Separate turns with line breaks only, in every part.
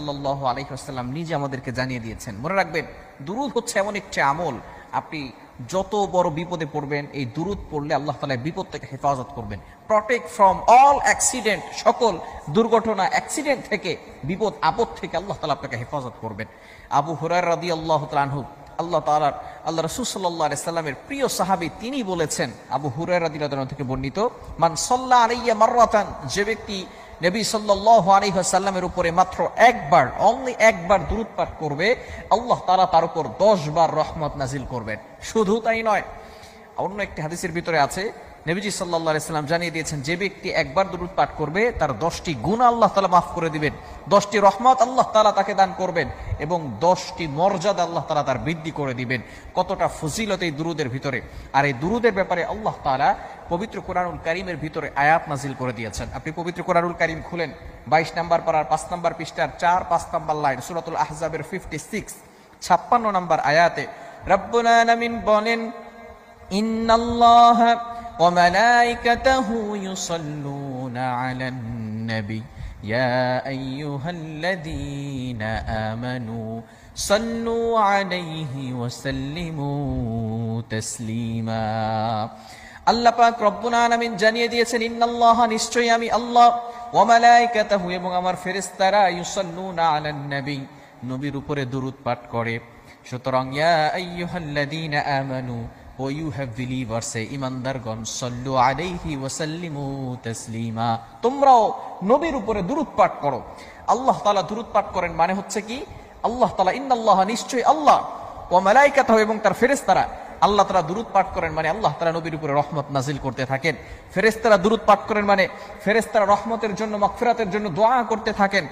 সাল্লাল্লাহু আলাইহি ওয়াসাল্লাম নিজে আমাদেরকে জানিয়ে দিয়েছেন। মনে রাখবেন, দুরূদ হচ্ছে এমন একটি আমল, আপনি যত বড় বিপদে পড়বেন এই দুরূদ পড়লে আল্লাহ তাআলা বিপদ থেকে হেফাজত করবেন। প্রটেক্ট ফ্রম অল অ্যাক্সিডেন্ট, সকল দুর্ঘটনা, অ্যাক্সিডেন্ট থেকে, বিপদ আপদ থেকে আল্লাহ তাআলা আপনাকে হেফাজত করবেন। আবু হুরায়রা রাদিয়াল্লাহু তাআলা আনহু, আল্লাহ রাসূল সাল্লাল্লাহু আলাইহি সাল্লামের প্রিয় সাহাবী, তিনি বলেছেন, আবু হুরায়রা রাদিয়াল্লাহু আনহু থেকে বর্ণিত, মান সাল্লা আলাইয়া মাররাতান, যে ব্যক্তি নবী সাল্লাল্লাহু আলাইহি ওয়াসাল্লামের উপরে মাত্র একবার, অনলি একবার দুরূদ পাঠ করবে, আল্লাহ তাআলা তার উপর 10 বার রহমত নাজিল করবেন। শুধু তাই নয়, অন্য একটি হাদিসের ভিতরে আছে, নবীজি সাল্লাল্লাহু আলাইহি সাল্লাম জানিয়ে দিয়েছেন, যে ব্যক্তি একবার দুরূদ পাঠ করবে তার 10টি গুনাহ আল্লাহ তাআলা মাফ করে দিবেন, 10টি রহমত আল্লাহ তাআলা তাকে দান করবেন এবং 10টি মর্যাদা আল্লাহ তাআলা তার বৃদ্ধি করে দিবেন। কতটা ফজিলত এই দুরূদের ভিতরে! আর এই দুরূদের ব্যাপারে আল্লাহ তাআলা পবিত্র কোরআনুল কারীমের ভিতরে আয়াত নাজিল করে দিয়েছেন। আপনি পবিত্র কোরআনুল কারীম খুলেন, 22 নম্বর পারার 5 নম্বর পৃষ্ঠার 4-5 নম্বর লাইন, সূরাতুল আহজাবের 56 56 নম্বর আয়াতে রব্বুল আলামিন বলেন, ইন্নাল্লাহা ওয়া মালাইকাতাহু ইউসাল্লুনা আলান নবী ইয়া আইয়ুহাল্লাযীনা আমানু সাল্লু আলাইহি ওয়া সাল্লিমু তাসলিমা। আল্লাহ পাক রব্বুল আলামিন জানিয়ে দিয়েছেন, ইন্নাল্লাহা, নিশ্চয়ই আমি আল্লাহ, ওয়া মালাইকাতাহু, এবং আমার ফেরেশতারা, ইউসাল্লুনা আলান নবী, নবীর উপরে দুরূদ পাঠ করে। সুতরাং ইয়া আইয়ুহাল্লাযীনা আমানু, ও ইউ হ্যাভ বিলিভার্স, ঈমানদারগণ, সাল্লু আলাইহি ওয়া সাল্লিমু তাসলিমা, তোমরাও নবীর উপরে দুরূদ পাঠ করো। আল্লাহ তাআলা দুরূদ পাঠ করেন মানে হচ্ছে কি, আল্লাহ তাআলা, ইন্নাল্লাহা, নিশ্চয়ই আল্লাহ, ওয়া মালাইকাতাহু, এবং তার ফেরেশতারা, আল্লাহ তাআলা দুরূদ পাঠ করেন মানে আল্লাহ তাআলা নবীর উপরে রহমত নাজিল করতে থাকেন। ফেরেশতারা দুরূদ পাঠ করেন মানে ফেরেশতারা রহমতের জন্য, মাগফিরাতের জন্য দোয়া করতে থাকেন।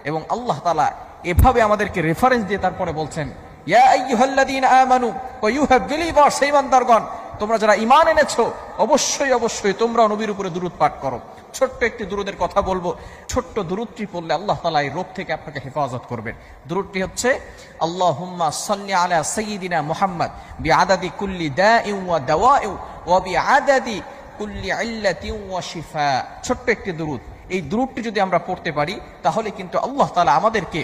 এবং আল্লাহ তাআলা এভাবে আমাদেরকে রেফারেন্স দিয়ে তারপরে বলছেন, ইয়া আইয়ুহাল্লাযীনা আমানু, ও ইউ হ্যাভ বিলিভার্স, ঈমানদারগণ, তোমরা যারা ঈমান এনেছো, অবশ্যই অবশ্যই তোমরা নবীর উপরে দুরূদ পাঠ করো। ছোট্ট একটি দুরূদের কথা বলবো, ছোট্ট দুরূদটি পড়লে আল্লাহ তাআলা এই রোগ থেকে আপনাকে হেফাজত করবেন। দুরূদটি হচ্ছে, আল্লাহুম্মা সাল্লি আলা সাইয়্যিদিনা মুহাম্মদ বিআদাদি কুল্লি দাইন ওয়া দাওয়াইন ওয়া বিআদাদি কুল্লি ইল্লাতিন ওয়া শিফা। ছোট্ট একটি দুরূদ, এই দুরূদটি যদি আমরা পড়তে পারি তাহলে কিন্তু আল্লাহ তাআলা আমাদেরকে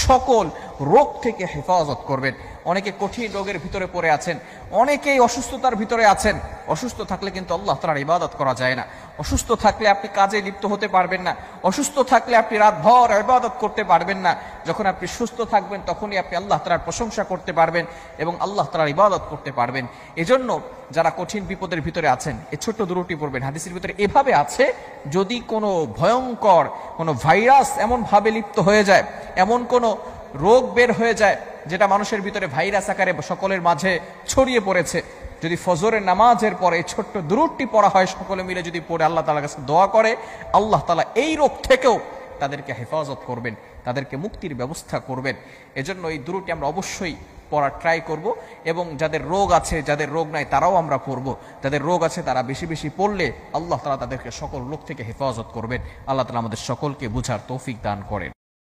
সকল রোগ থেকে হেফাজত করবেন। অনেকে কঠিন রোগের ভিতরে পড়ে আছেন, অনেকেই অসুস্থতার ভিতরে আছেন। অসুস্থ থাকলে কিন্তু আল্লাহ তাআলার ইবাদত করা যায় না। অসুস্থ থাকলে আপনি কাজে লিপ্ত হতে পারবেন না। অসুস্থ থাকলে আপনি রাতভর ইবাদত করতে পারবেন না। যখন আপনি সুস্থ থাকবেন তখনই আপনি আল্লাহ তাআলার প্রশংসা করতে পারবেন এবং আল্লাহ তাআলার ইবাদত করতে পারবেন। এজন্য যারা কঠিন বিপদের ভিতরে আছেন, এই ছোট্ট দুরূদটি পড়বেন। হাদিসের ভিতরে এভাবে আছে, যদি কোনো ভয়ঙ্কর কোনো ভাইরাস এমন ভাবে লিপ্ত হয়ে যায়, এমন কোনো রোগ বের হয়ে যায় যেটা মানুষের ভিতরে ভাইরাস আকারে সকলের মাঝে ছড়িয়ে পড়েছে, যদি ফজরের নামাজের পরে এই ছোট্ট দুরূদটি পড়া হয়, সকলে মিলে যদি পড়ে আল্লাহ তাআলার কাছে দোয়া করে, আল্লাহ তাআলা এই রোগ থেকেও তাদেরকে হেফাজত করবেন, তাদেরকে মুক্তির ব্যবস্থা করবেন। এজন্য এই দুরূদটি আমরা অবশ্যই পড়ার ট্রাই করব এবং যাদের রোগ আছে, যাদের রোগ নাই তারাও আমরা পড়ব। যাদের রোগ আছে তারা বেশি বেশি পড়লে আল্লাহ তাআলা তাদেরকে সকল রোগ থেকে হেফাজত করবেন। আল্লাহ তাআলা আমাদের সকলকে বুঝার তৌফিক দান করেন।